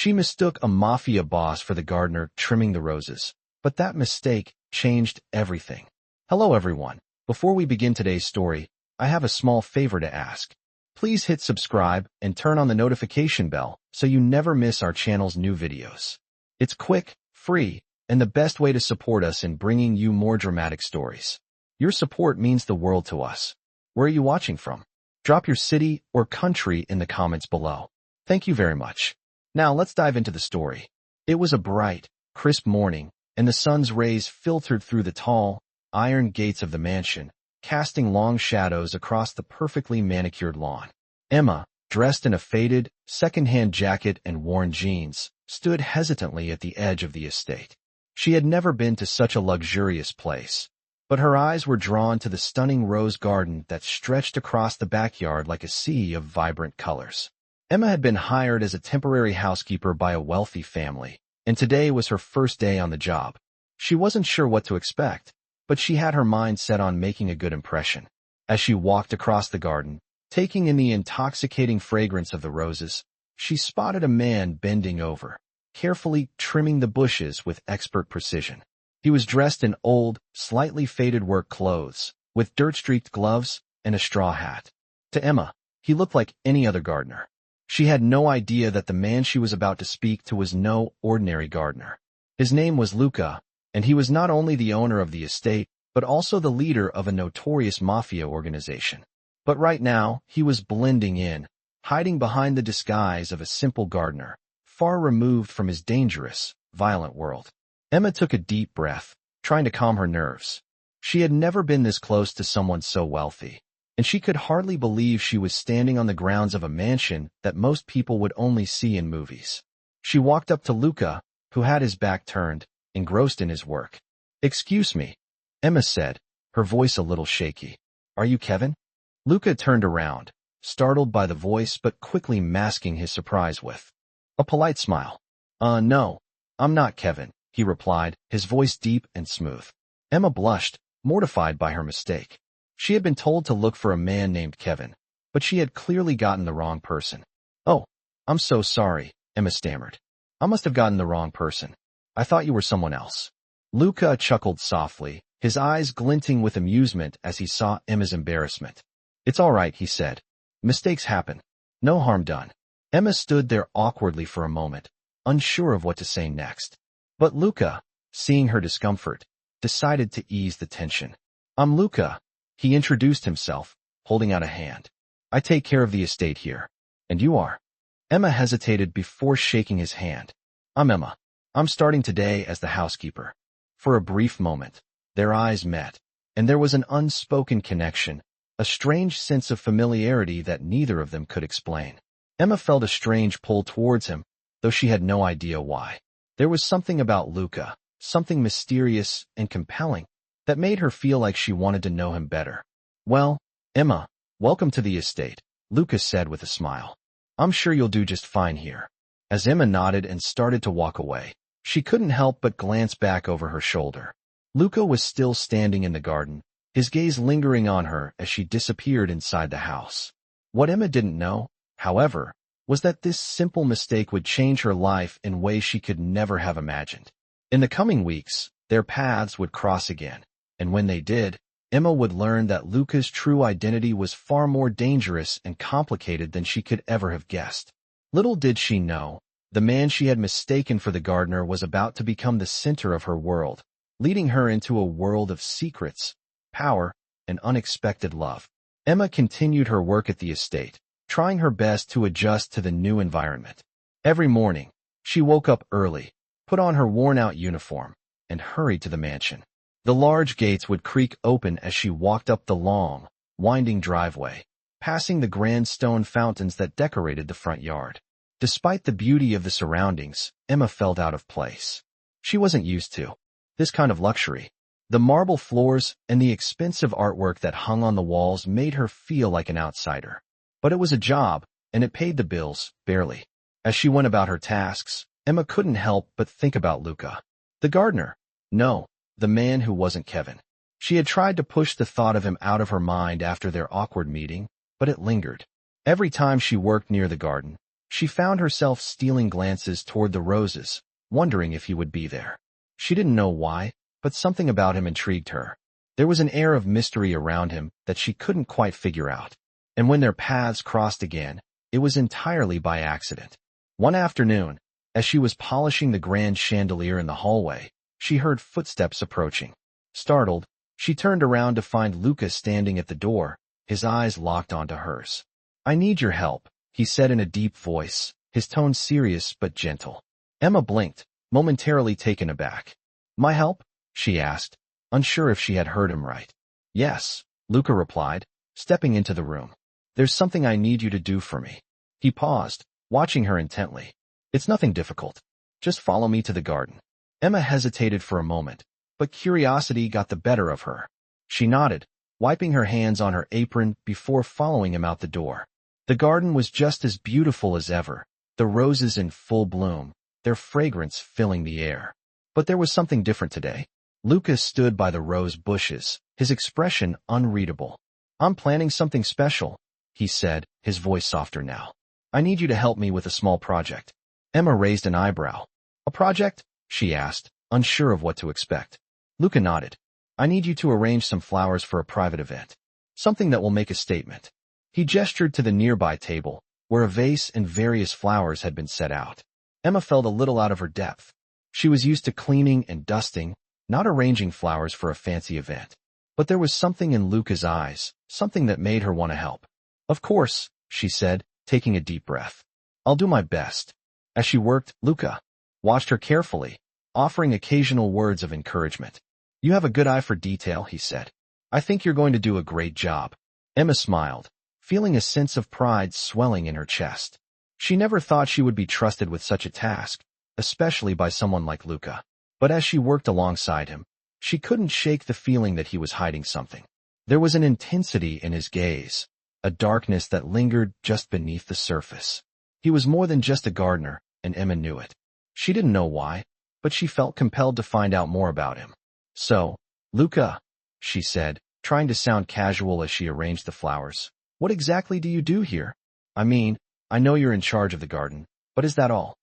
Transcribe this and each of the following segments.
She mistook a Mafia boss for the gardener trimming the roses. But that mistake changed everything. Hello everyone. Before we begin today's story, I have a small favor to ask. Please hit subscribe and turn on the notification bell so you never miss our channel's new videos. It's quick, free, and the best way to support us in bringing you more dramatic stories. Your support means the world to us. Where are you watching from? Drop your city or country in the comments below. Thank you very much. Now let's dive into the story. It was a bright, crisp morning, and the sun's rays filtered through the tall, iron gates of the mansion, casting long shadows across the perfectly manicured lawn. Emma, dressed in a faded, second-hand jacket and worn jeans, stood hesitantly at the edge of the estate. She had never been to such a luxurious place, but her eyes were drawn to the stunning rose garden that stretched across the backyard like a sea of vibrant colors. Emma had been hired as a temporary housekeeper by a wealthy family, and today was her first day on the job. She wasn't sure what to expect, but she had her mind set on making a good impression. As she walked across the garden, taking in the intoxicating fragrance of the roses, she spotted a man bending over, carefully trimming the bushes with expert precision. He was dressed in old, slightly faded work clothes, with dirt-streaked gloves and a straw hat. To Emma, he looked like any other gardener. She had no idea that the man she was about to speak to was no ordinary gardener. His name was Luca, and he was not only the owner of the estate, but also the leader of a notorious mafia organization. But right now, he was blending in, hiding behind the disguise of a simple gardener, far removed from his dangerous, violent world. Emma took a deep breath, trying to calm her nerves. She had never been this close to someone so wealthy, and she could hardly believe she was standing on the grounds of a mansion that most people would only see in movies. She walked up to Luca, who had his back turned, engrossed in his work. "Excuse me," Emma said, her voice a little shaky. "Are you Kevin?" Luca turned around, startled by the voice but quickly masking his surprise with a polite smile. No, I'm not Kevin," he replied, his voice deep and smooth. Emma blushed, mortified by her mistake. She had been told to look for a man named Kevin, but she had clearly gotten the wrong person. "Oh, I'm so sorry," Emma stammered. "I must have gotten the wrong person. I thought you were someone else." Luca chuckled softly, his eyes glinting with amusement as he saw Emma's embarrassment. "It's all right," he said. "Mistakes happen. No harm done." Emma stood there awkwardly for a moment, unsure of what to say next. But Luca, seeing her discomfort, decided to ease the tension. "I'm Luca," he introduced himself, holding out a hand. "I take care of the estate here. And you are?" Emma hesitated before shaking his hand. "I'm Emma. I'm starting today as the housekeeper." For a brief moment, their eyes met, and there was an unspoken connection, a strange sense of familiarity that neither of them could explain. Emma felt a strange pull towards him, though she had no idea why. There was something about Luca, something mysterious and compelling, that made her feel like she wanted to know him better. "Well, Emma, welcome to the estate," Luca said with a smile. "I'm sure you'll do just fine here." As Emma nodded and started to walk away, she couldn't help but glance back over her shoulder. Luca was still standing in the garden, his gaze lingering on her as she disappeared inside the house. What Emma didn't know, however, was that this simple mistake would change her life in ways she could never have imagined. In the coming weeks, their paths would cross again, and when they did, Emma would learn that Luca's true identity was far more dangerous and complicated than she could ever have guessed. Little did she know, the man she had mistaken for the gardener was about to become the center of her world, leading her into a world of secrets, power, and unexpected love. Emma continued her work at the estate, trying her best to adjust to the new environment. Every morning, she woke up early, put on her worn-out uniform, and hurried to the mansion. The large gates would creak open as she walked up the long, winding driveway, passing the grand stone fountains that decorated the front yard. Despite the beauty of the surroundings, Emma felt out of place. She wasn't used to this kind of luxury. The marble floors and the expensive artwork that hung on the walls made her feel like an outsider. But it was a job, and it paid the bills, barely. As she went about her tasks, Emma couldn't help but think about Luca. The gardener. No, the man who wasn't Kevin. She had tried to push the thought of him out of her mind after their awkward meeting, but it lingered. Every time she worked near the garden, She found herself stealing glances toward the roses, wondering if he would be there. She didn't know why, but something about him intrigued her. There was an air of mystery around him that she couldn't quite figure out. And when their paths crossed again, it was entirely by accident. One afternoon, as she was polishing the grand chandelier in the hallway, she heard footsteps approaching. Startled, she turned around to find Luca standing at the door, his eyes locked onto hers. "I need your help," he said in a deep voice, his tone serious but gentle. Emma blinked, momentarily taken aback. "My help?" she asked, unsure if she had heard him right. "Yes," Luca replied, stepping into the room. "There's something I need you to do for me." He paused, watching her intently. "It's nothing difficult. Just follow me to the garden." Emma hesitated for a moment, but curiosity got the better of her. She nodded, wiping her hands on her apron before following him out the door. The garden was just as beautiful as ever, the roses in full bloom, their fragrance filling the air. But there was something different today. Luca stood by the rose bushes, his expression unreadable. "I'm planning something special," he said, his voice softer now. "I need you to help me with a small project." Emma raised an eyebrow. "A project?" she asked, unsure of what to expect. Luca nodded. "I need you to arrange some flowers for a private event. Something that will make a statement." He gestured to the nearby table, where a vase and various flowers had been set out. Emma felt a little out of her depth. She was used to cleaning and dusting, not arranging flowers for a fancy event. But there was something in Luca's eyes, something that made her want to help. "Of course," she said, taking a deep breath. "I'll do my best." As she worked, Luca watched her carefully, offering occasional words of encouragement. "You have a good eye for detail," he said. "I think you're going to do a great job." Emma smiled, feeling a sense of pride swelling in her chest. She never thought she would be trusted with such a task, especially by someone like Luca. But as she worked alongside him, she couldn't shake the feeling that he was hiding something. There was an intensity in his gaze, a darkness that lingered just beneath the surface. He was more than just a gardener, and Emma knew it. She didn't know why, but she felt compelled to find out more about him. "So, Luca," she said, trying to sound casual as she arranged the flowers, "what exactly do you do here? I mean, I know you're in charge of the garden, but is that all?"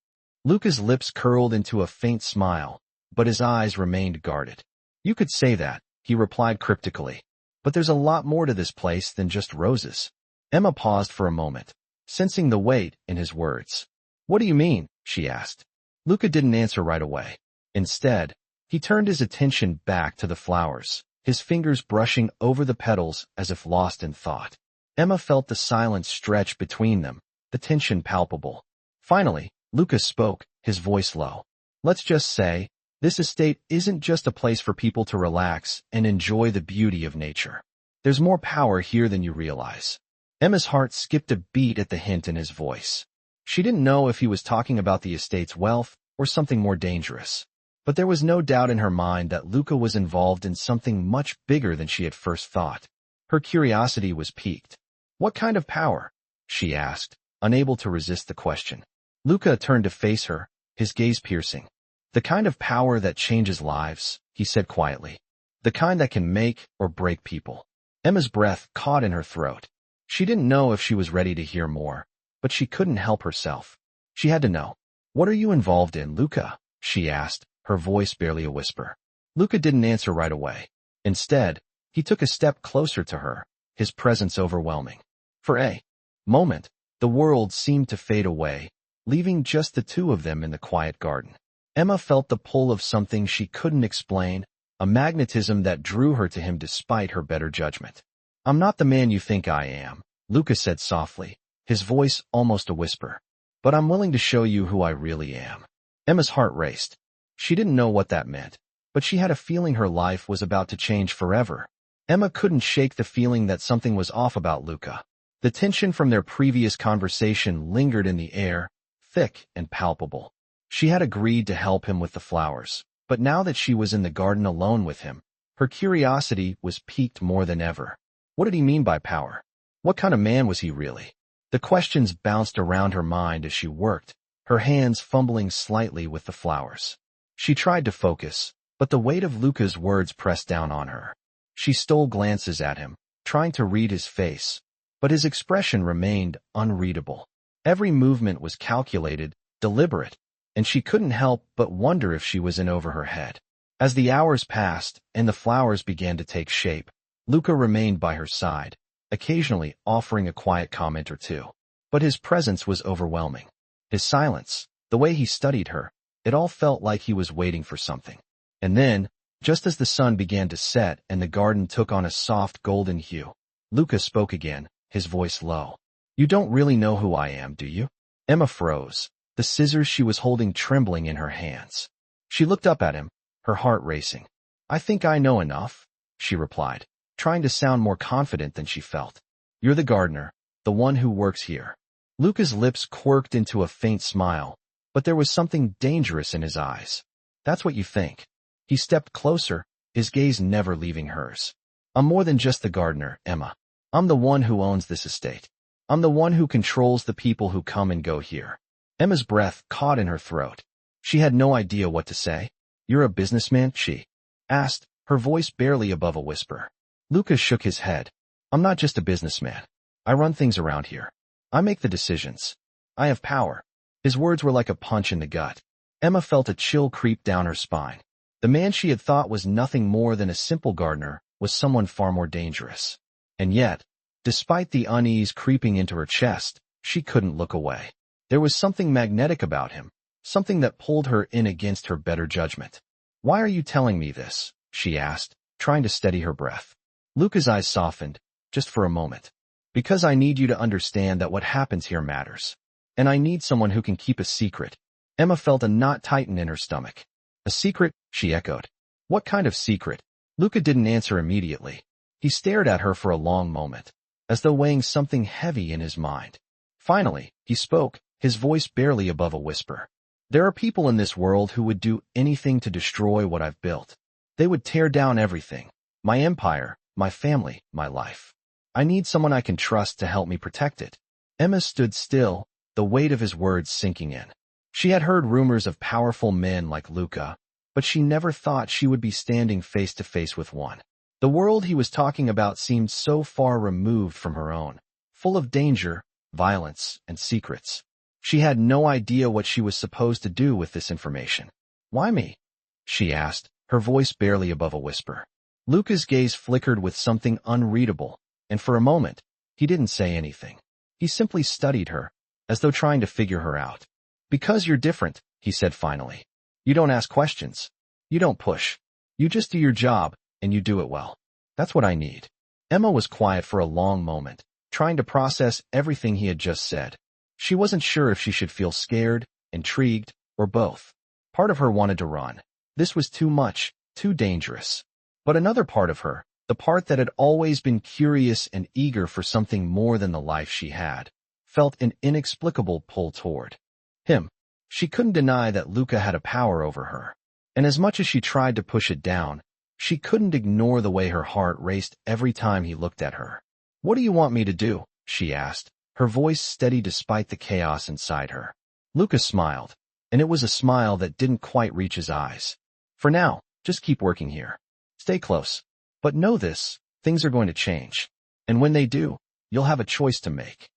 Luca's lips curled into a faint smile, but his eyes remained guarded. "You could say that," he replied cryptically. "But there's a lot more to this place than just roses." Emma paused for a moment, sensing the weight in his words. "What do you mean?" she asked. Luca didn't answer right away. Instead, he turned his attention back to the flowers, his fingers brushing over the petals as if lost in thought. Emma felt the silence stretch between them, the tension palpable. Finally, Luca spoke, his voice low. "Let's just say, this estate isn't just a place for people to relax and enjoy the beauty of nature. There's more power here than you realize." Emma's heart skipped a beat at the hint in his voice. She didn't know if he was talking about the estate's wealth or something more dangerous. But there was no doubt in her mind that Luca was involved in something much bigger than she had first thought. Her curiosity was piqued. "What kind of power?" she asked, unable to resist the question. Luca turned to face her, his gaze piercing. "The kind of power that changes lives," he said quietly. "The kind that can make or break people." Emma's breath caught in her throat. She didn't know if she was ready to hear more, but she couldn't help herself. She had to know. "What are you involved in, Luca?" she asked, her voice barely a whisper. Luca didn't answer right away. Instead, he took a step closer to her, his presence overwhelming. For a moment, the world seemed to fade away, leaving just the two of them in the quiet garden. Emma felt the pull of something she couldn't explain, a magnetism that drew her to him despite her better judgment. "I'm not the man you think I am," Luca said softly, his voice almost a whisper. "But I'm willing to show you who I really am." Emma's heart raced. She didn't know what that meant, but she had a feeling her life was about to change forever. Emma couldn't shake the feeling that something was off about Luca. The tension from their previous conversation lingered in the air, thick and palpable. She had agreed to help him with the flowers, but now that she was in the garden alone with him, her curiosity was piqued more than ever. What did he mean by power? What kind of man was he really? The questions bounced around her mind as she worked, her hands fumbling slightly with the flowers. She tried to focus, but the weight of Luca's words pressed down on her. She stole glances at him, trying to read his face, but his expression remained unreadable. Every movement was calculated, deliberate, and she couldn't help but wonder if she was in over her head. As the hours passed and the flowers began to take shape, Luca remained by her side, occasionally offering a quiet comment or two. But his presence was overwhelming. His silence, the way he studied her, it all felt like he was waiting for something. And then, just as the sun began to set and the garden took on a soft golden hue, Luca spoke again, his voice low. "You don't really know who I am, do you?" Emma froze, the scissors she was holding trembling in her hands. She looked up at him, her heart racing. "I think I know enough," she replied, trying to sound more confident than she felt. "You're the gardener, the one who works here." Luca's lips quirked into a faint smile, but there was something dangerous in his eyes. "That's what you think." He stepped closer, his gaze never leaving hers. "I'm more than just the gardener, Emma. I'm the one who owns this estate. I'm the one who controls the people who come and go here." Emma's breath caught in her throat. She had no idea what to say. "You're a businessman?" she asked, her voice barely above a whisper. Luca shook his head. "I'm not just a businessman. I run things around here. I make the decisions. I have power." His words were like a punch in the gut. Emma felt a chill creep down her spine. The man she had thought was nothing more than a simple gardener was someone far more dangerous. And yet, despite the unease creeping into her chest, she couldn't look away. There was something magnetic about him, something that pulled her in against her better judgment. "Why are you telling me this?" she asked, trying to steady her breath. Luca's eyes softened, just for a moment. "Because I need you to understand that what happens here matters. And I need someone who can keep a secret." Emma felt a knot tighten in her stomach. "A secret?" she echoed. "What kind of secret?" Luca didn't answer immediately. He stared at her for a long moment, as though weighing something heavy in his mind. Finally, he spoke, his voice barely above a whisper. "There are people in this world who would do anything to destroy what I've built. They would tear down everything. My empire, my family, my life. I need someone I can trust to help me protect it." Emma stood still, the weight of his words sinking in. She had heard rumors of powerful men like Luca, but she never thought she would be standing face to face with one. The world he was talking about seemed so far removed from her own, full of danger, violence, and secrets. She had no idea what she was supposed to do with this information. "Why me?" she asked, her voice barely above a whisper. Luca's gaze flickered with something unreadable, and for a moment, he didn't say anything. He simply studied her, as though trying to figure her out. "Because you're different," he said finally. "You don't ask questions. You don't push. You just do your job, and you do it well. That's what I need." Emma was quiet for a long moment, trying to process everything he had just said. She wasn't sure if she should feel scared, intrigued, or both. Part of her wanted to run. This was too much, too dangerous. But another part of her, the part that had always been curious and eager for something more than the life she had, felt an inexplicable pull toward him. She couldn't deny that Luca had a power over her, and as much as she tried to push it down, she couldn't ignore the way her heart raced every time he looked at her. "What do you want me to do?" she asked, her voice steady despite the chaos inside her. Luca smiled, and it was a smile that didn't quite reach his eyes. "For now, just keep working here. Stay close. But know this, things are going to change. And when they do, you'll have a choice to make."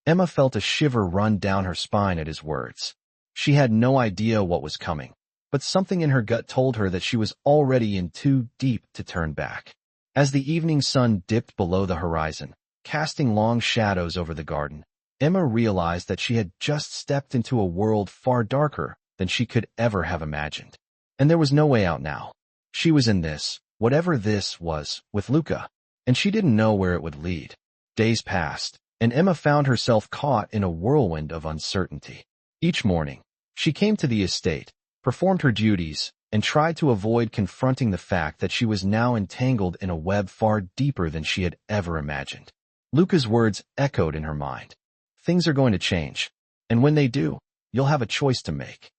Emma felt a shiver run down her spine at his words. She had no idea what was coming, but something in her gut told her that she was already in too deep to turn back. As the evening sun dipped below the horizon, casting long shadows over the garden, Emma realized that she had just stepped into a world far darker than she could ever have imagined. And there was no way out now. She was in this, whatever this was, with Luca, and she didn't know where it would lead. Days passed, and Emma found herself caught in a whirlwind of uncertainty. Each morning, she came to the estate, performed her duties, and tried to avoid confronting the fact that she was now entangled in a web far deeper than she had ever imagined. Luca's words echoed in her mind. "Things are going to change, and when they do, you'll have a choice to make."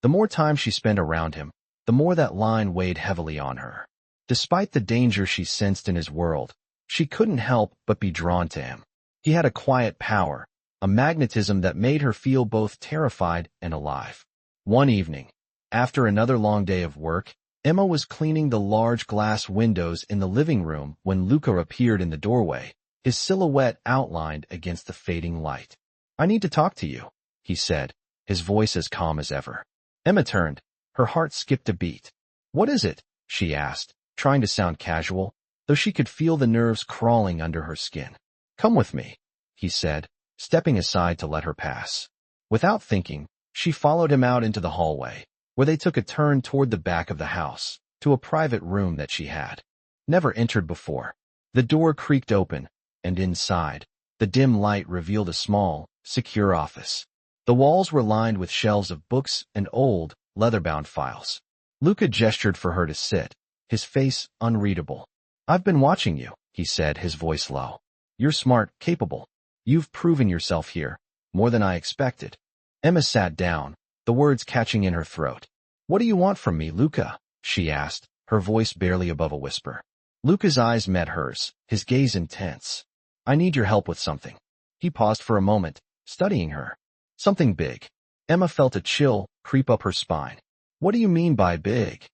The more time she spent around him, the more that line weighed heavily on her. Despite the danger she sensed in his world, she couldn't help but be drawn to him. He had a quiet power, a magnetism that made her feel both terrified and alive. One evening, after another long day of work, Emma was cleaning the large glass windows in the living room when Luca appeared in the doorway, his silhouette outlined against the fading light. "I need to talk to you," he said, his voice as calm as ever. Emma turned. Her heart skipped a beat. "What is it?" she asked, trying to sound casual, though she could feel the nerves crawling under her skin. "Come with me," he said, stepping aside to let her pass. Without thinking, she followed him out into the hallway, where they took a turn toward the back of the house, to a private room that she had never entered before. The door creaked open, and inside, the dim light revealed a small, secure office. The walls were lined with shelves of books and old, leather-bound files. Luca gestured for her to sit, his face unreadable. "I've been watching you," he said, his voice low. "You're smart, capable. You've proven yourself here, more than I expected." Emma sat down, the words catching in her throat. "What do you want from me, Luca?" she asked, her voice barely above a whisper. Luca's eyes met hers, his gaze intense. "I need your help with something." He paused for a moment, studying her. "Something big." Emma felt a chill creep up her spine. "What do you mean by big?"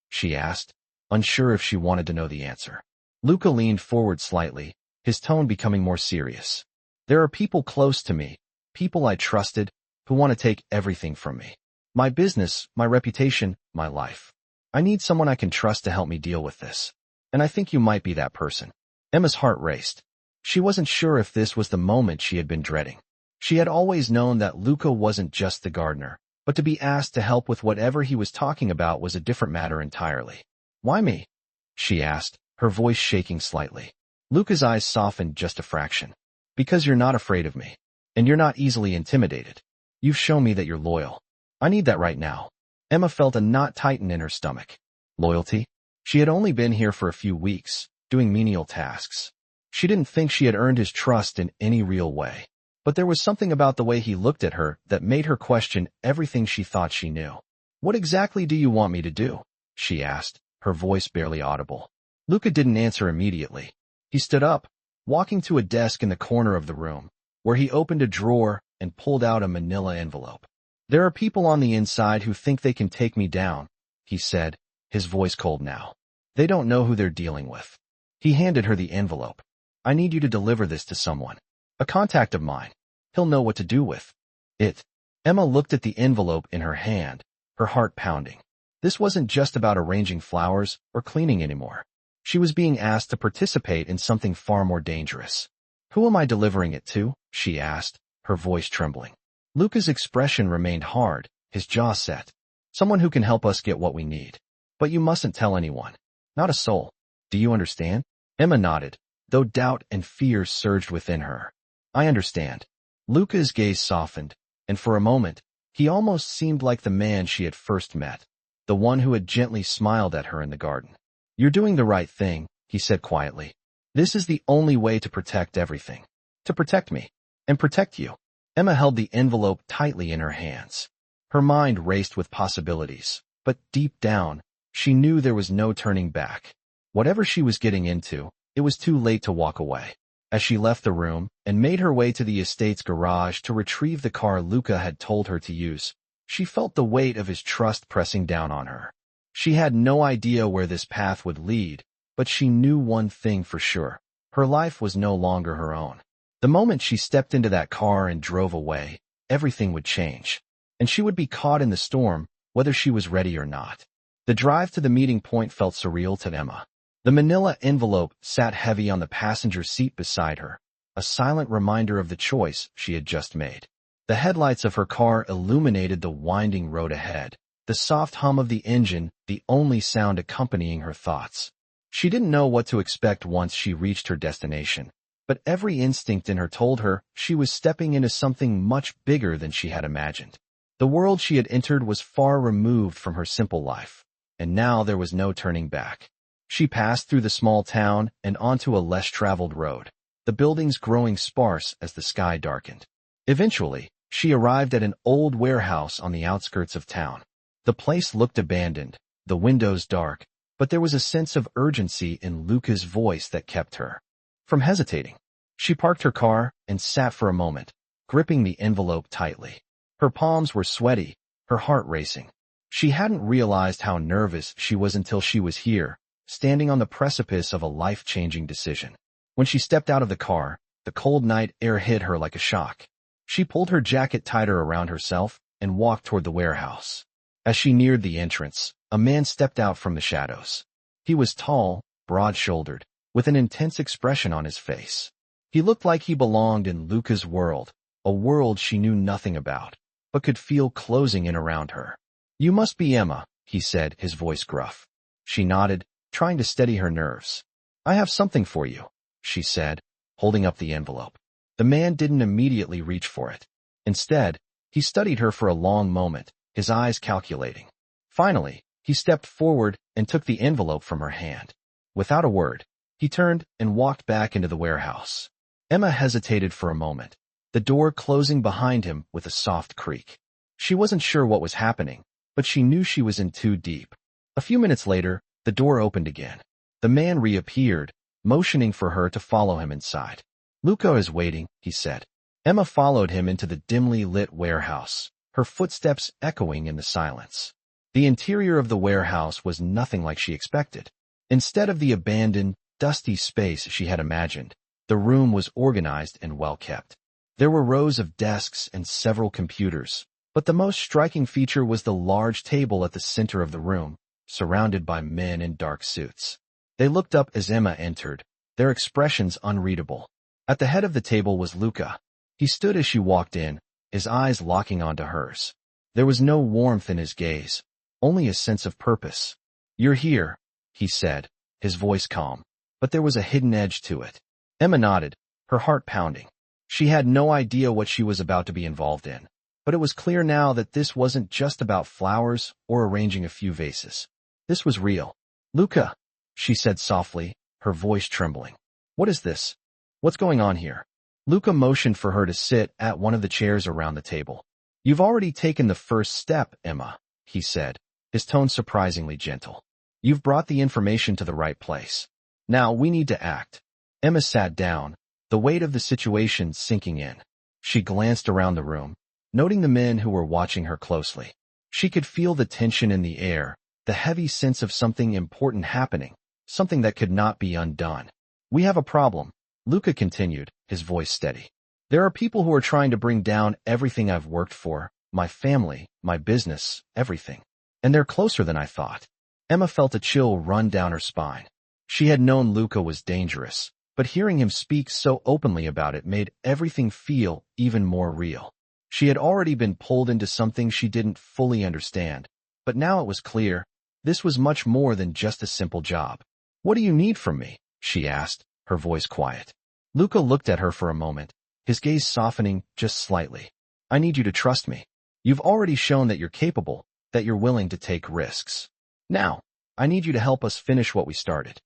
she asked, unsure if she wanted to know the answer. Luca leaned forward slightly, his tone becoming more serious. "There are people close to me, people I trusted, who want to take everything from me. My business, my reputation, my life. I need someone I can trust to help me deal with this. And I think you might be that person." Emma's heart raced. She wasn't sure if this was the moment she had been dreading. She had always known that Luca wasn't just the gardener, but to be asked to help with whatever he was talking about was a different matter entirely. "Why me?" she asked, her voice shaking slightly. Luca's eyes softened just a fraction. "Because you're not afraid of me, and you're not easily intimidated. You've shown me that you're loyal. I need that right now." Emma felt a knot tighten in her stomach. Loyalty? She had only been here for a few weeks, doing menial tasks. She didn't think she had earned his trust in any real way. But there was something about the way he looked at her that made her question everything she thought she knew. "What exactly do you want me to do?" she asked, her voice barely audible. Luca didn't answer immediately. He stood up, walking to a desk in the corner of the room, where he opened a drawer and pulled out a manila envelope. "There are people on the inside who think they can take me down," he said, his voice cold now. "They don't know who they're dealing with." He handed her the envelope. "I need you to deliver this to someone. A contact of mine. He'll know what to do with it." Emma looked at the envelope in her hand, her heart pounding. This wasn't just about arranging flowers or cleaning anymore. She was being asked to participate in something far more dangerous. "Who am I delivering it to?" she asked, her voice trembling. Luca's expression remained hard, his jaw set. "Someone who can help us get what we need. But you mustn't tell anyone. Not a soul. Do you understand?" Emma nodded, though doubt and fear surged within her. "I understand." Luca's gaze softened, and for a moment, he almost seemed like the man she had first met, the one who had gently smiled at her in the garden. "You're doing the right thing," he said quietly. "This is the only way to protect everything. To protect me. And protect you." Emma held the envelope tightly in her hands. Her mind raced with possibilities, but deep down, she knew there was no turning back. Whatever she was getting into, it was too late to walk away. As she left the room and made her way to the estate's garage to retrieve the car Luca had told her to use, she felt the weight of his trust pressing down on her. She had no idea where this path would lead, but she knew one thing for sure. Her life was no longer her own. The moment she stepped into that car and drove away, everything would change. And she would be caught in the storm, whether she was ready or not. The drive to the meeting point felt surreal to Emma. The manila envelope sat heavy on the passenger seat beside her, a silent reminder of the choice she had just made. The headlights of her car illuminated the winding road ahead, the soft hum of the engine the only sound accompanying her thoughts. She didn't know what to expect once she reached her destination, but every instinct in her told her she was stepping into something much bigger than she had imagined. The world she had entered was far removed from her simple life, and now there was no turning back. She passed through the small town and onto a less traveled road, the buildings growing sparse as the sky darkened. Eventually, she arrived at an old warehouse on the outskirts of town. The place looked abandoned, the windows dark, but there was a sense of urgency in Luca's voice that kept her from hesitating. She parked her car and sat for a moment, gripping the envelope tightly. Her palms were sweaty, her heart racing. She hadn't realized how nervous she was until she was here, standing on the precipice of a life-changing decision. When she stepped out of the car, the cold night air hit her like a shock. She pulled her jacket tighter around herself and walked toward the warehouse. As she neared the entrance, a man stepped out from the shadows. He was tall, broad-shouldered, with an intense expression on his face. He looked like he belonged in Luca's world, a world she knew nothing about, but could feel closing in around her. "You must be Emma," he said, his voice gruff. She nodded, trying to steady her nerves. "I have something for you," she said, holding up the envelope. The man didn't immediately reach for it. Instead, he studied her for a long moment, his eyes calculating. Finally, he stepped forward and took the envelope from her hand. Without a word, he turned and walked back into the warehouse. Emma hesitated for a moment, the door closing behind him with a soft creak. She wasn't sure what was happening, but she knew she was in too deep. A few minutes later, the door opened again. The man reappeared, motioning for her to follow him inside. "Luca is waiting," he said. Emma followed him into the dimly lit warehouse, her footsteps echoing in the silence. The interior of the warehouse was nothing like she expected. Instead of the abandoned, dusty space she had imagined, the room was organized and well-kept. There were rows of desks and several computers, but the most striking feature was the large table at the center of the room, surrounded by men in dark suits. They looked up as Emma entered, their expressions unreadable. At the head of the table was Luca. He stood as she walked in, his eyes locking onto hers. There was no warmth in his gaze, only a sense of purpose. "You're here," he said, his voice calm, but there was a hidden edge to it. Emma nodded, her heart pounding. She had no idea what she was about to be involved in, but it was clear now that this wasn't just about flowers or arranging a few vases. This was real. "Luca," she said softly, her voice trembling. "What is this? What's going on here?" Luca motioned for her to sit at one of the chairs around the table. "You've already taken the first step, Emma," he said, his tone surprisingly gentle. "You've brought the information to the right place. Now we need to act." Emma sat down, the weight of the situation sinking in. She glanced around the room, noting the men who were watching her closely. She could feel the tension in the air, the heavy sense of something important happening, something that could not be undone. "We have a problem," Luca continued, his voice steady. "There are people who are trying to bring down everything I've worked for, my family, my business, everything. And they're closer than I thought." Emma felt a chill run down her spine. She had known Luca was dangerous, but hearing him speak so openly about it made everything feel even more real. She had already been pulled into something she didn't fully understand, but now it was clear, this was much more than just a simple job. "What do you need from me?" she asked, her voice quiet. Luca looked at her for a moment, his gaze softening just slightly. "I need you to trust me. You've already shown that you're capable, that you're willing to take risks. Now, I need you to help us finish what we started."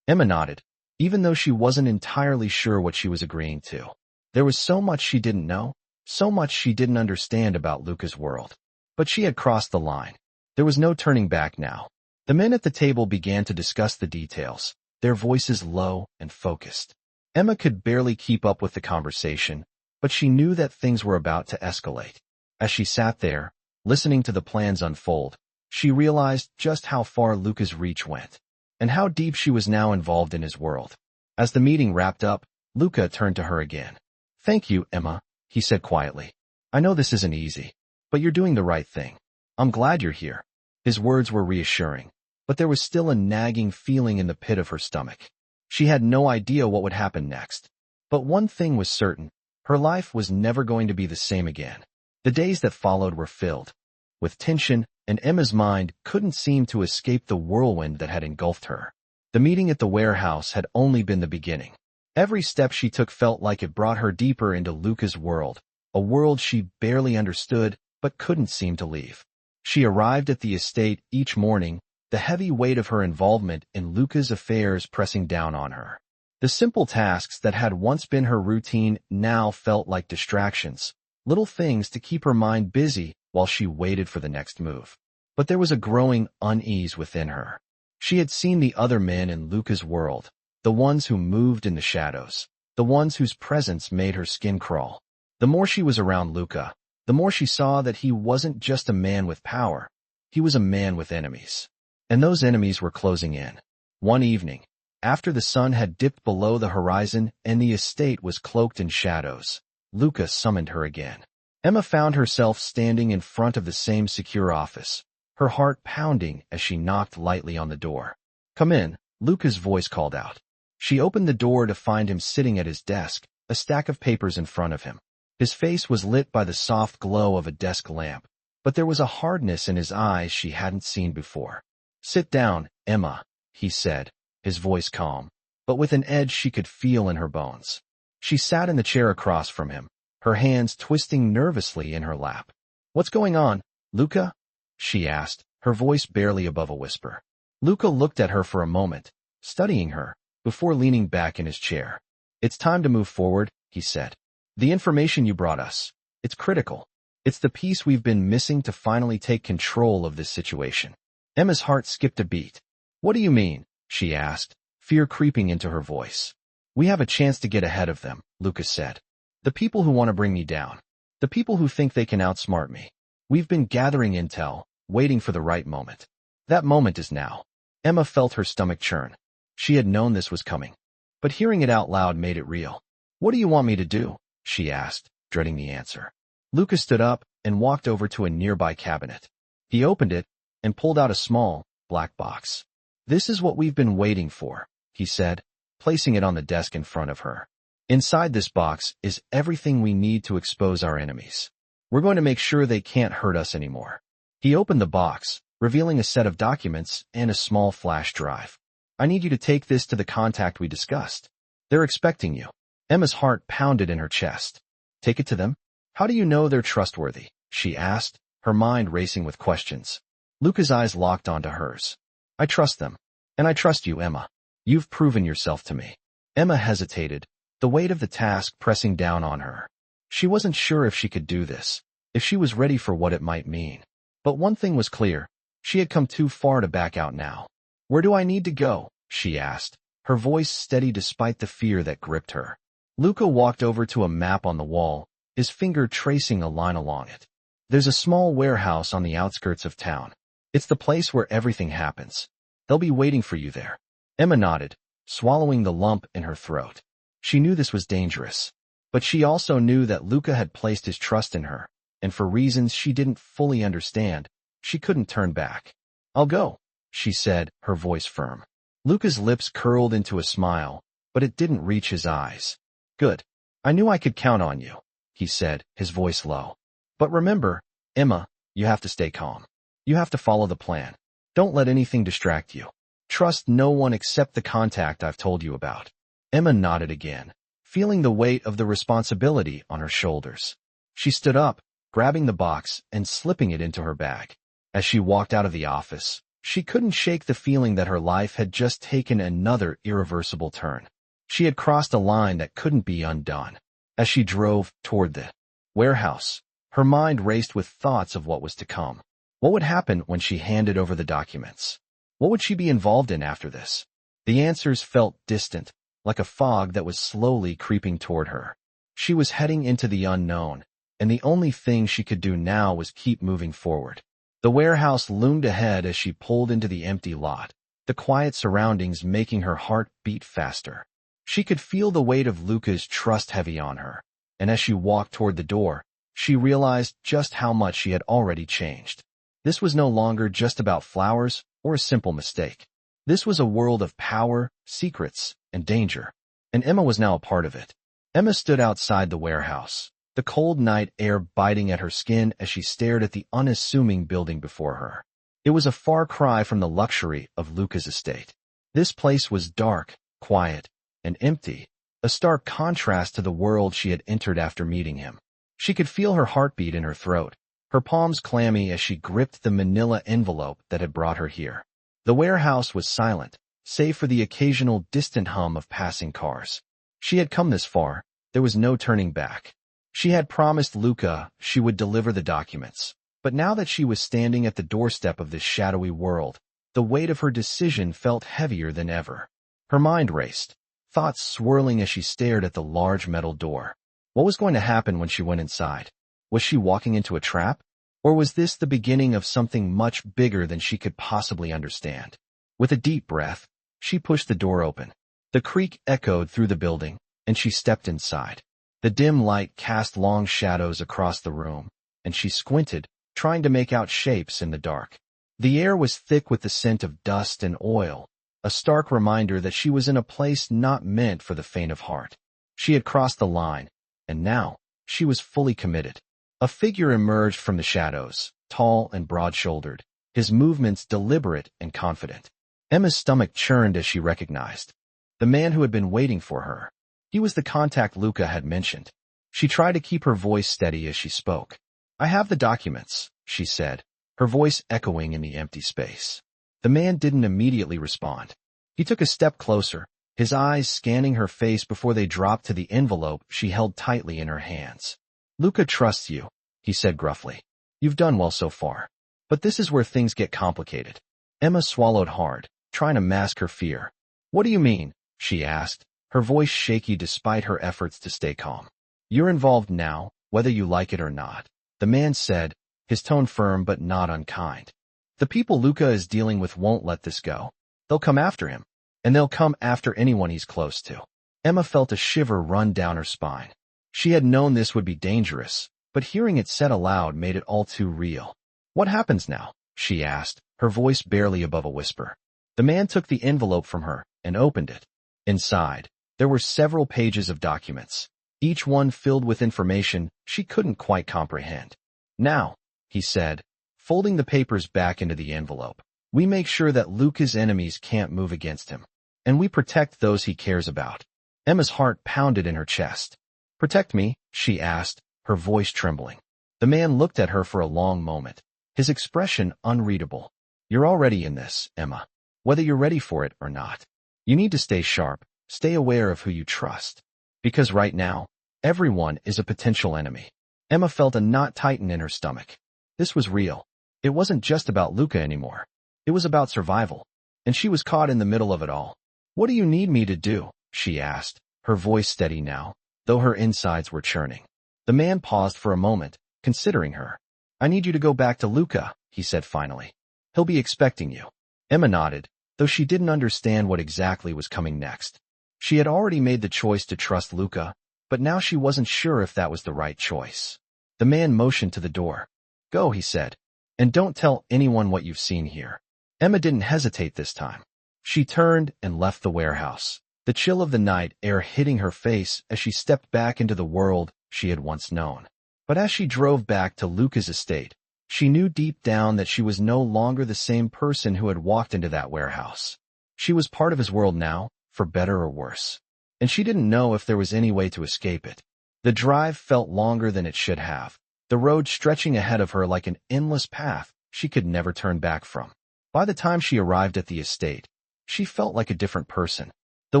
Emma nodded, even though she wasn't entirely sure what she was agreeing to. There was so much she didn't know, so much she didn't understand about Luca's world. But she had crossed the line. There was no turning back now. The men at the table began to discuss the details, their voices low and focused. Emma could barely keep up with the conversation, but she knew that things were about to escalate. As she sat there, listening to the plans unfold, she realized just how far Luca's reach went, and how deep she was now involved in his world. As the meeting wrapped up, Luca turned to her again. "Thank you, Emma," he said quietly. "I know this isn't easy, but you're doing the right thing. I'm glad you're here." His words were reassuring, but there was still a nagging feeling in the pit of her stomach. She had no idea what would happen next. But one thing was certain, her life was never going to be the same again. The days that followed were filled with tension, and Emma's mind couldn't seem to escape the whirlwind that had engulfed her. The meeting at the warehouse had only been the beginning. Every step she took felt like it brought her deeper into Luca's world, a world she barely understood but couldn't seem to leave. She arrived at the estate each morning, the heavy weight of her involvement in Luca's affairs pressing down on her. The simple tasks that had once been her routine now felt like distractions, little things to keep her mind busy while she waited for the next move. But there was a growing unease within her. She had seen the other men in Luca's world, the ones who moved in the shadows, the ones whose presence made her skin crawl. The more she was around Luca, the more she saw that he wasn't just a man with power, he was a man with enemies. And those enemies were closing in. One evening, after the sun had dipped below the horizon and the estate was cloaked in shadows, Luca summoned her again. Emma found herself standing in front of the same secure office, her heart pounding as she knocked lightly on the door. "Come in," Luca's voice called out. She opened the door to find him sitting at his desk, a stack of papers in front of him. His face was lit by the soft glow of a desk lamp, but there was a hardness in his eyes she hadn't seen before. "Sit down, Emma," he said, his voice calm, but with an edge she could feel in her bones. She sat in the chair across from him, her hands twisting nervously in her lap. "What's going on, Luca?" she asked, her voice barely above a whisper. Luca looked at her for a moment, studying her, before leaning back in his chair. "It's time to move forward," he said. "The information you brought us, it's critical. It's the piece we've been missing to finally take control of this situation." Emma's heart skipped a beat. "What do you mean?" she asked, fear creeping into her voice. "We have a chance to get ahead of them," Luca said. "The people who want to bring me down. The people who think they can outsmart me. We've been gathering intel, waiting for the right moment. That moment is now." Emma felt her stomach churn. She had known this was coming, but hearing it out loud made it real. "What do you want me to do?" she asked, dreading the answer. Luca stood up and walked over to a nearby cabinet. He opened it and pulled out a small, black box. "This is what we've been waiting for," he said, placing it on the desk in front of her. "Inside this box is everything we need to expose our enemies. We're going to make sure they can't hurt us anymore." He opened the box, revealing a set of documents and a small flash drive. "I need you to take this to the contact we discussed. They're expecting you." Emma's heart pounded in her chest. "Take it to them? How do you know they're trustworthy?" she asked, her mind racing with questions. Luca's eyes locked onto hers. "I trust them. And I trust you, Emma. You've proven yourself to me." Emma hesitated, the weight of the task pressing down on her. She wasn't sure if she could do this, if she was ready for what it might mean. But one thing was clear. She had come too far to back out now. "Where do I need to go?" she asked, her voice steady despite the fear that gripped her. Luca walked over to a map on the wall, his finger tracing a line along it. "There's a small warehouse on the outskirts of town. It's the place where everything happens. They'll be waiting for you there." Emma nodded, swallowing the lump in her throat. She knew this was dangerous, but she also knew that Luca had placed his trust in her, and for reasons she didn't fully understand, she couldn't turn back. "I'll go," she said, her voice firm. Luca's lips curled into a smile, but it didn't reach his eyes. "Good. I knew I could count on you," he said, his voice low. "But remember, Emma, you have to stay calm. You have to follow the plan. Don't let anything distract you. Trust no one except the contact I've told you about." Emma nodded again, feeling the weight of the responsibility on her shoulders. She stood up, grabbing the box and slipping it into her bag. As she walked out of the office, she couldn't shake the feeling that her life had just taken another irreversible turn. She had crossed a line that couldn't be undone. As she drove toward the warehouse, her mind raced with thoughts of what was to come. What would happen when she handed over the documents? What would she be involved in after this? The answers felt distant, like a fog that was slowly creeping toward her. She was heading into the unknown, and the only thing she could do now was keep moving forward. The warehouse loomed ahead as she pulled into the empty lot, the quiet surroundings making her heart beat faster. She could feel the weight of Luca's trust heavy on her, and as she walked toward the door, she realized just how much she had already changed. This was no longer just about flowers or a simple mistake. This was a world of power, secrets, and danger, and Emma was now a part of it. Emma stood outside the warehouse, the cold night air biting at her skin as she stared at the unassuming building before her. It was a far cry from the luxury of Luca's estate. This place was dark, quiet, and empty, a stark contrast to the world she had entered after meeting him. She could feel her heartbeat in her throat, her palms clammy as she gripped the manila envelope that had brought her here. The warehouse was silent, save for the occasional distant hum of passing cars. She had come this far, there was no turning back. She had promised Luca she would deliver the documents, but now that she was standing at the doorstep of this shadowy world, the weight of her decision felt heavier than ever. Her mind raced, thoughts swirling as she stared at the large metal door. What was going to happen when she went inside? Was she walking into a trap? Or was this the beginning of something much bigger than she could possibly understand? With a deep breath, she pushed the door open. The creak echoed through the building, and she stepped inside. The dim light cast long shadows across the room, and she squinted, trying to make out shapes in the dark. The air was thick with the scent of dust and oil, a stark reminder that she was in a place not meant for the faint of heart. She had crossed the line, and now she was fully committed. A figure emerged from the shadows, tall and broad-shouldered, his movements deliberate and confident. Emma's stomach churned as she recognized the man who had been waiting for her. He was the contact Luca had mentioned. She tried to keep her voice steady as she spoke. "I have the documents," she said, her voice echoing in the empty space. The man didn't immediately respond. He took a step closer, his eyes scanning her face before they dropped to the envelope she held tightly in her hands. "Luca trusts you," he said gruffly. "You've done well so far. But this is where things get complicated." Emma swallowed hard, trying to mask her fear. "What do you mean?" she asked, her voice shaky despite her efforts to stay calm. "You're involved now, whether you like it or not," the man said, his tone firm but not unkind. "The people Luca is dealing with won't let this go. They'll come after him, and they'll come after anyone he's close to." Emma felt a shiver run down her spine. She had known this would be dangerous, but hearing it said aloud made it all too real. "What happens now?" she asked, her voice barely above a whisper. The man took the envelope from her and opened it. Inside, there were several pages of documents, each one filled with information she couldn't quite comprehend. "Now," he said, folding the papers back into the envelope, "we make sure that Luca's enemies can't move against him, and we protect those he cares about." Emma's heart pounded in her chest. "Protect me?" she asked, her voice trembling. The man looked at her for a long moment, his expression unreadable. "You're already in this, Emma. Whether you're ready for it or not. You need to stay sharp, stay aware of who you trust. Because right now, everyone is a potential enemy." Emma felt a knot tighten in her stomach. This was real. It wasn't just about Luca anymore. It was about survival. And she was caught in the middle of it all. "What do you need me to do?" she asked, her voice steady now, though her insides were churning. The man paused for a moment, considering her. "I need you to go back to Luca," he said finally. "He'll be expecting you." Emma nodded, though she didn't understand what exactly was coming next. She had already made the choice to trust Luca, but now she wasn't sure if that was the right choice. The man motioned to the door. "Go," he said, "and don't tell anyone what you've seen here." Emma didn't hesitate this time. She turned and left the warehouse, the chill of the night air hitting her face as she stepped back into the world she had once known. But as she drove back to Luca's estate, she knew deep down that she was no longer the same person who had walked into that warehouse. She was part of his world now, for better or worse. And she didn't know if there was any way to escape it. The drive felt longer than it should have, the road stretching ahead of her like an endless path she could never turn back from. By the time she arrived at the estate, she felt like a different person. The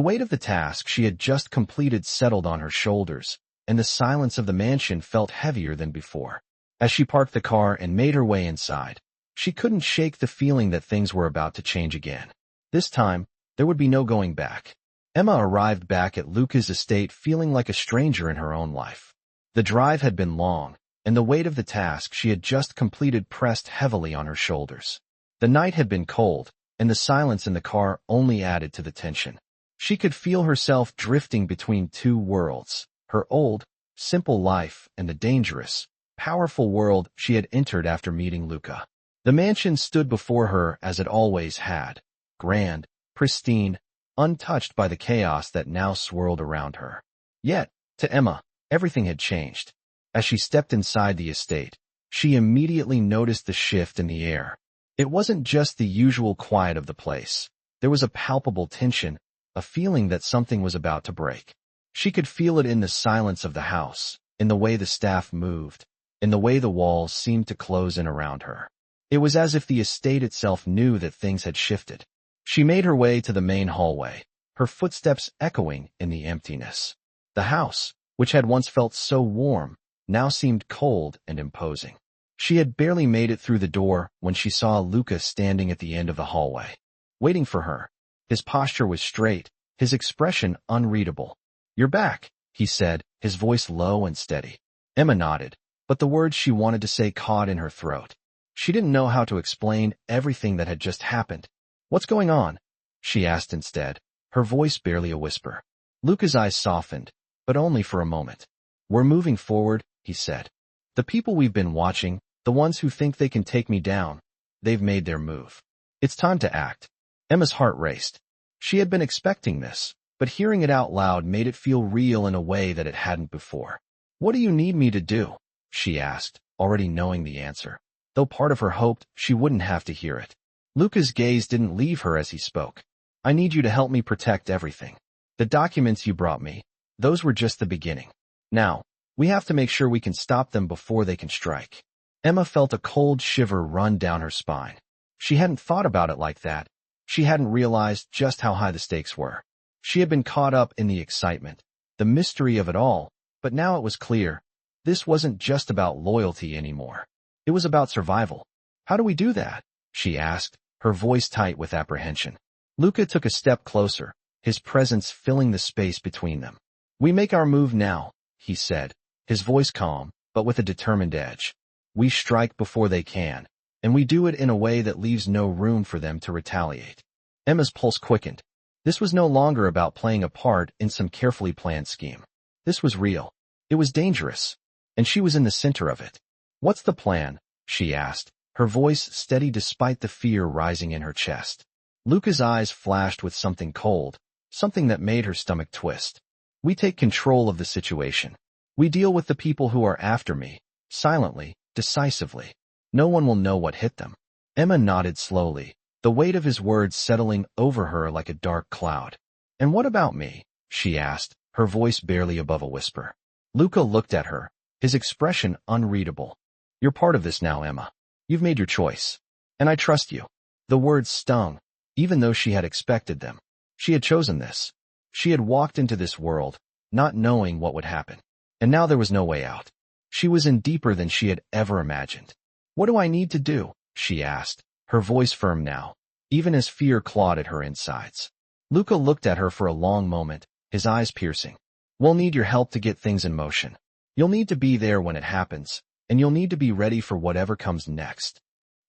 weight of the task she had just completed settled on her shoulders, and the silence of the mansion felt heavier than before. As she parked the car and made her way inside, she couldn't shake the feeling that things were about to change again. This time, there would be no going back. Emma arrived back at Luca's estate feeling like a stranger in her own life. The drive had been long, and the weight of the task she had just completed pressed heavily on her shoulders. The night had been cold, and the silence in the car only added to the tension. She could feel herself drifting between two worlds, her old, simple life and the dangerous, powerful world she had entered after meeting Luca. The mansion stood before her as it always had, grand, pristine, untouched by the chaos that now swirled around her. Yet, to Emma, everything had changed. As she stepped inside the estate, she immediately noticed the shift in the air. It wasn't just the usual quiet of the place. There was a palpable tension, a feeling that something was about to break. She could feel it in the silence of the house, in the way the staff moved, in the way the walls seemed to close in around her. It was as if the estate itself knew that things had shifted. She made her way to the main hallway, her footsteps echoing in the emptiness. The house, which had once felt so warm, now seemed cold and imposing. She had barely made it through the door when she saw Luca standing at the end of the hallway, waiting for her. His posture was straight, his expression unreadable. "You're back," he said, his voice low and steady. Emma nodded, but the words she wanted to say caught in her throat. She didn't know how to explain everything that had just happened. "What's going on?" she asked instead, her voice barely a whisper. Luca's eyes softened, but only for a moment. We're moving forward, he said. The people we've been watching, the ones who think they can take me down, they've made their move. It's time to act. Emma's heart raced. She had been expecting this, but hearing it out loud made it feel real in a way that it hadn't before. What do you need me to do? She asked, already knowing the answer, though part of her hoped she wouldn't have to hear it. Luca's gaze didn't leave her as he spoke. I need you to help me protect everything. The documents you brought me, those were just the beginning. Now, we have to make sure we can stop them before they can strike. Emma felt a cold shiver run down her spine. She hadn't thought about it like that. She hadn't realized just how high the stakes were. She had been caught up in the excitement, the mystery of it all, but now it was clear. This wasn't just about loyalty anymore. It was about survival. How do we do that? She asked, her voice tight with apprehension. Luca took a step closer, his presence filling the space between them. We make our move now, he said, his voice calm, but with a determined edge. We strike before they can, and we do it in a way that leaves no room for them to retaliate. Emma's pulse quickened. This was no longer about playing a part in some carefully planned scheme. This was real. It was dangerous, and she was in the center of it. What's the plan? She asked, her voice steady despite the fear rising in her chest. Luca's eyes flashed with something cold, something that made her stomach twist. We take control of the situation. We deal with the people who are after me, silently, decisively. No one will know what hit them. Emma nodded slowly, the weight of his words settling over her like a dark cloud. And what about me? She asked, her voice barely above a whisper. Luca looked at her, his expression unreadable. You're part of this now, Emma. You've made your choice. And I trust you. The words stung, even though she had expected them. She had chosen this. She had walked into this world, not knowing what would happen. And now there was no way out. She was in deeper than she had ever imagined. What do I need to do? She asked, her voice firm now, even as fear clawed at her insides. Luca looked at her for a long moment, his eyes piercing. We'll need your help to get things in motion. You'll need to be there when it happens, and you'll need to be ready for whatever comes next.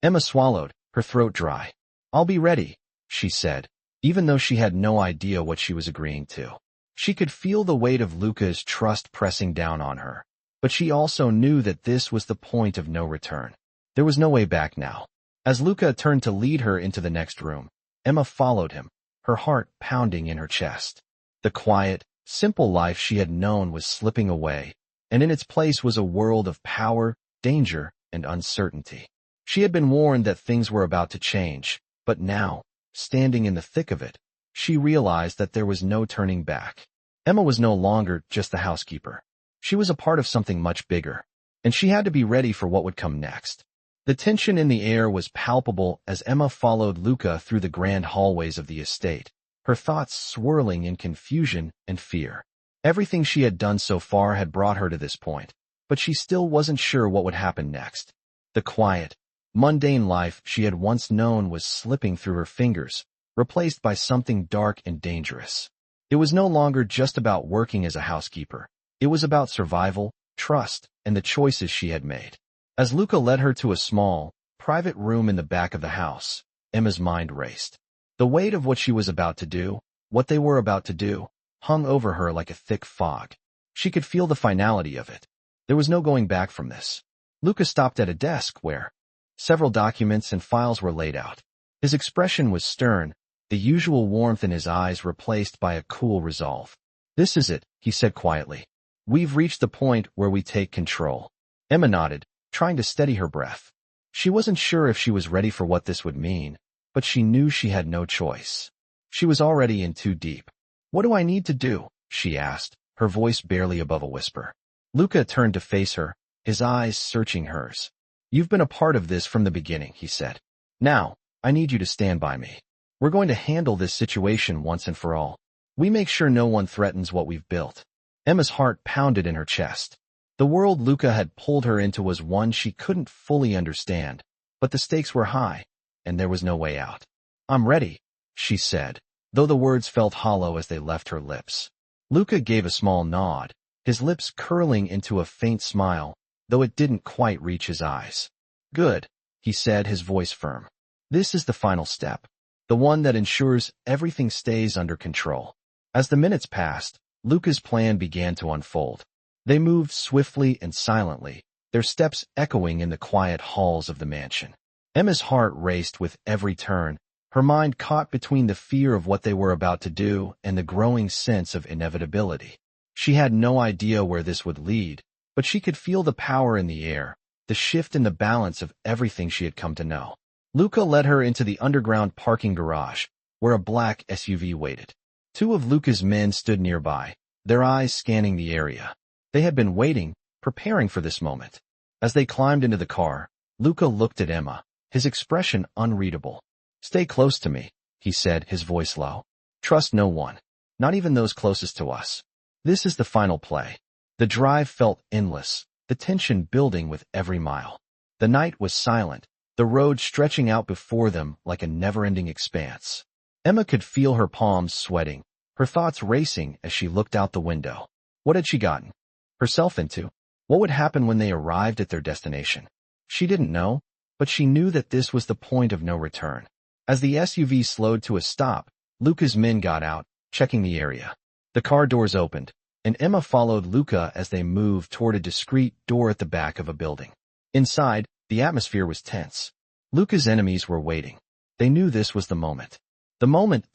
Emma swallowed, her throat dry. I'll be ready, she said, even though she had no idea what she was agreeing to. She could feel the weight of Luca's trust pressing down on her, but she also knew that this was the point of no return. There was no way back now. As Luca turned to lead her into the next room, Emma followed him, her heart pounding in her chest. The quiet, simple life she had known was slipping away, and in its place was a world of power, danger, and uncertainty. She had been warned that things were about to change, but now, standing in the thick of it, she realized that there was no turning back. Emma was no longer just the housekeeper. She was a part of something much bigger, and she had to be ready for what would come next. The tension in the air was palpable as Emma followed Luca through the grand hallways of the estate, her thoughts swirling in confusion and fear. Everything she had done so far had brought her to this point, but she still wasn't sure what would happen next. The quiet, mundane life she had once known was slipping through her fingers, replaced by something dark and dangerous. It was no longer just about working as a housekeeper. It was about survival, trust, and the choices she had made. As Luca led her to a small, private room in the back of the house, Emma's mind raced. The weight of what she was about to do, what they were about to do, hung over her like a thick fog. She could feel the finality of it. There was no going back from this. Luca stopped at a desk where several documents and files were laid out. His expression was stern, the usual warmth in his eyes replaced by a cool resolve. This is it, he said quietly. We've reached the point where we take control. Emma nodded, trying to steady her breath. She wasn't sure if she was ready for what this would mean, but she knew she had no choice. She was already in too deep. What do I need to do? She asked, her voice barely above a whisper. Luca turned to face her, his eyes searching hers. You've been a part of this from the beginning, he said. Now, I need you to stand by me. We're going to handle this situation once and for all. We make sure no one threatens what we've built. Emma's heart pounded in her chest. The world Luca had pulled her into was one she couldn't fully understand, but the stakes were high, and there was no way out. I'm ready, she said, though the words felt hollow as they left her lips. Luca gave a small nod, his lips curling into a faint smile, though it didn't quite reach his eyes. Good, he said, his voice firm. This is the final step, the one that ensures everything stays under control. As the minutes passed, Luca's plan began to unfold. They moved swiftly and silently, their steps echoing in the quiet halls of the mansion. Emma's heart raced with every turn, her mind caught between the fear of what they were about to do and the growing sense of inevitability. She had no idea where this would lead, but she could feel the power in the air, the shift in the balance of everything she had come to know. Luca led her into the underground parking garage, where a black SUV waited. Two of Luca's men stood nearby, their eyes scanning the area. They had been waiting, preparing for this moment. As they climbed into the car, Luca looked at Emma, his expression unreadable. "Stay close to me," he said, his voice low. "Trust no one, not even those closest to us. This is the final play." The drive felt endless, the tension building with every mile. The night was silent, the road stretching out before them like a never-ending expanse. Emma could feel her palms sweating, her thoughts racing as she looked out the window. What had she gotten herself into? What would happen when they arrived at their destination? She didn't know, but she knew that this was the point of no return. As the SUV slowed to a stop, Luca's men got out, checking the area. The car doors opened, and Emma followed Luca as they moved toward a discreet door at the back of a building. Inside, the atmosphere was tense. Luca's enemies were waiting. They knew this was the moment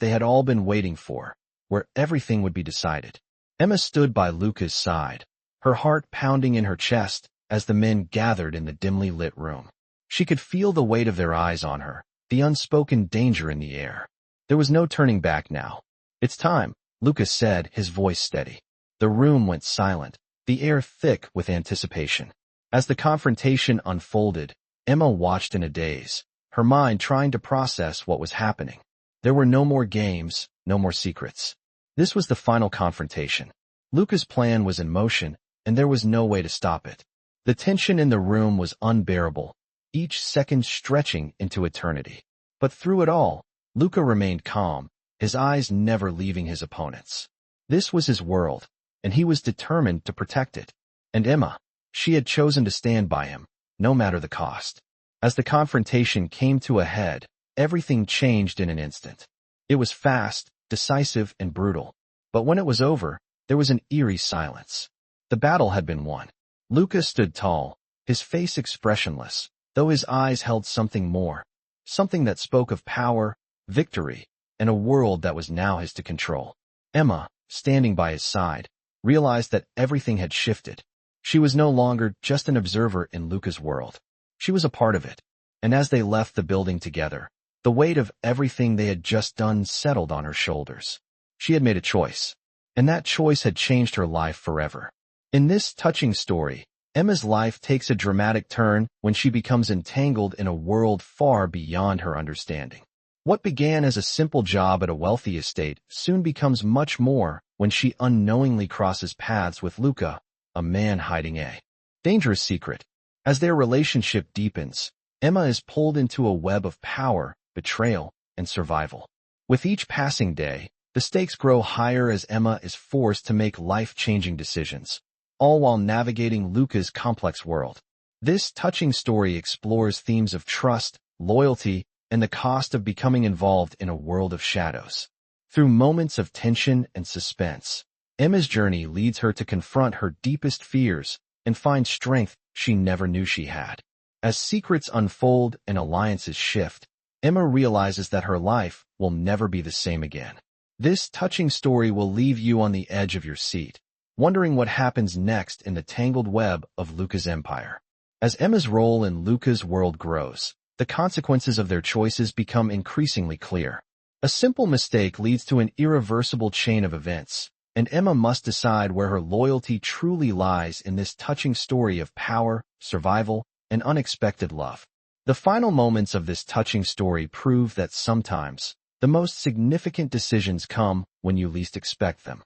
they had all been waiting for, where everything would be decided. Emma stood by Luca's side, her heart pounding in her chest as the men gathered in the dimly lit room. She could feel the weight of their eyes on her, the unspoken danger in the air. There was no turning back now. "It's time," Luca said, his voice steady. The room went silent, the air thick with anticipation. As the confrontation unfolded, Emma watched in a daze, her mind trying to process what was happening. There were no more games, no more secrets. This was the final confrontation. Luca's plan was in motion, and there was no way to stop it. The tension in the room was unbearable, each second stretching into eternity. But through it all, Luca remained calm, his eyes never leaving his opponents. This was his world, and he was determined to protect it. And Emma, she had chosen to stand by him, no matter the cost. As the confrontation came to a head, everything changed in an instant. It was fast, decisive, and brutal. But when it was over, there was an eerie silence. The battle had been won. Luca stood tall, his face expressionless, though his eyes held something more, something that spoke of power, victory, and a world that was now his to control. Emma, standing by his side, realized that everything had shifted. She was no longer just an observer in Luca's world. She was a part of it. And as they left the building together, the weight of everything they had just done settled on her shoulders. She had made a choice, and that choice had changed her life forever. In this touching story, Emma's life takes a dramatic turn when she becomes entangled in a world far beyond her understanding. What began as a simple job at a wealthy estate soon becomes much more when she unknowingly crosses paths with Luca, a man hiding a dangerous secret. As their relationship deepens, Emma is pulled into a web of power, betrayal, and survival. With each passing day, the stakes grow higher as Emma is forced to make life-changing decisions, all while navigating Luca's complex world. This touching story explores themes of trust, loyalty, and the cost of becoming involved in a world of shadows. Through moments of tension and suspense, Emma's journey leads her to confront her deepest fears and find strength she never knew she had. As secrets unfold and alliances shift, Emma realizes that her life will never be the same again. This touching story will leave you on the edge of your seat, wondering what happens next in the tangled web of Luca's empire. As Emma's role in Luca's world grows, the consequences of their choices become increasingly clear. A simple mistake leads to an irreversible chain of events, and Emma must decide where her loyalty truly lies in this touching story of power, survival, and unexpected love. The final moments of this touching story prove that sometimes the most significant decisions come when you least expect them.